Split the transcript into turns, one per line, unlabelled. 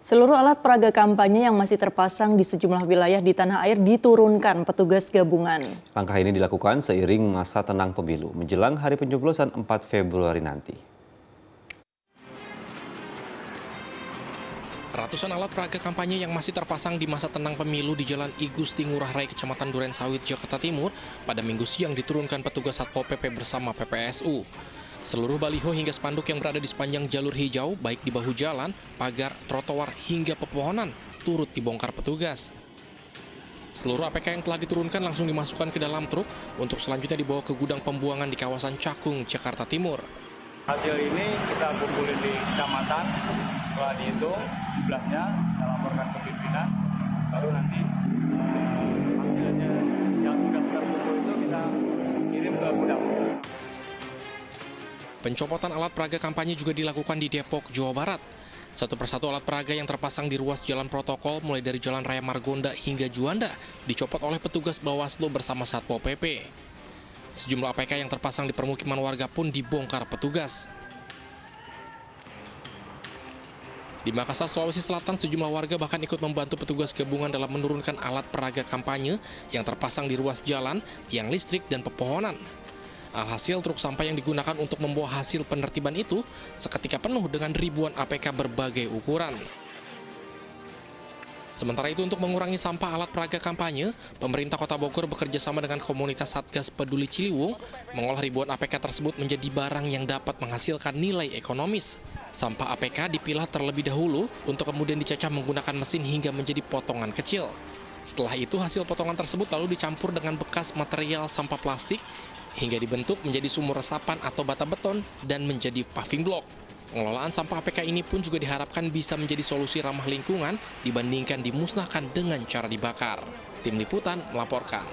Seluruh alat peraga kampanye yang masih terpasang di sejumlah wilayah di tanah air diturunkan petugas gabungan.
Langkah ini dilakukan seiring masa tenang pemilu menjelang hari pencoblosan 4 Februari nanti.
Ratusan alat peraga kampanye yang masih terpasang di masa tenang pemilu di Jalan I Gusti Ngurah Rai, Kecamatan Durensawit, Jakarta Timur, pada Minggu siang diturunkan petugas Satpol PP bersama PPSU. Seluruh baliho hingga spanduk yang berada di sepanjang jalur hijau, baik di bahu jalan, pagar, trotoar, hingga pepohonan, turut dibongkar petugas. Seluruh APK yang telah diturunkan langsung dimasukkan ke dalam truk untuk selanjutnya dibawa ke gudang pembuangan di kawasan Cakung, Jakarta Timur.
Hasil ini kita kumpulin di kecamatan, setelah dihitung jumlahnya, kita laporkan ke pimpinan, baru nanti hasilnya yang sudah terkumpul itu kita kirim ke gudang.
Pencopotan alat peraga kampanye juga dilakukan di Depok, Jawa Barat. Satu persatu alat peraga yang terpasang di ruas jalan protokol mulai dari Jalan Raya Margonda hingga Juanda dicopot oleh petugas Bawaslu bersama Satpol PP. Sejumlah APK yang terpasang di permukiman warga pun dibongkar petugas. Di Makassar, Sulawesi Selatan, sejumlah warga bahkan ikut membantu petugas gabungan dalam menurunkan alat peraga kampanye yang terpasang di ruas jalan, tiang listrik, dan pepohonan. Alhasil, truk sampah yang digunakan untuk membawa hasil penertiban itu seketika penuh dengan ribuan APK berbagai ukuran. Sementara itu, untuk mengurangi sampah alat peraga kampanye, pemerintah Kota Bogor bekerja sama dengan komunitas Satgas Peduli Ciliwung mengolah ribuan APK tersebut menjadi barang yang dapat menghasilkan nilai ekonomis. Sampah APK dipilah terlebih dahulu untuk kemudian dicacah menggunakan mesin hingga menjadi potongan kecil. Setelah itu, hasil potongan tersebut lalu dicampur dengan bekas material sampah plastik hingga dibentuk menjadi sumur resapan atau bata beton dan menjadi paving block. Pengelolaan sampah APK ini pun juga diharapkan bisa menjadi solusi ramah lingkungan dibandingkan dimusnahkan dengan cara dibakar. Tim Liputan melaporkan.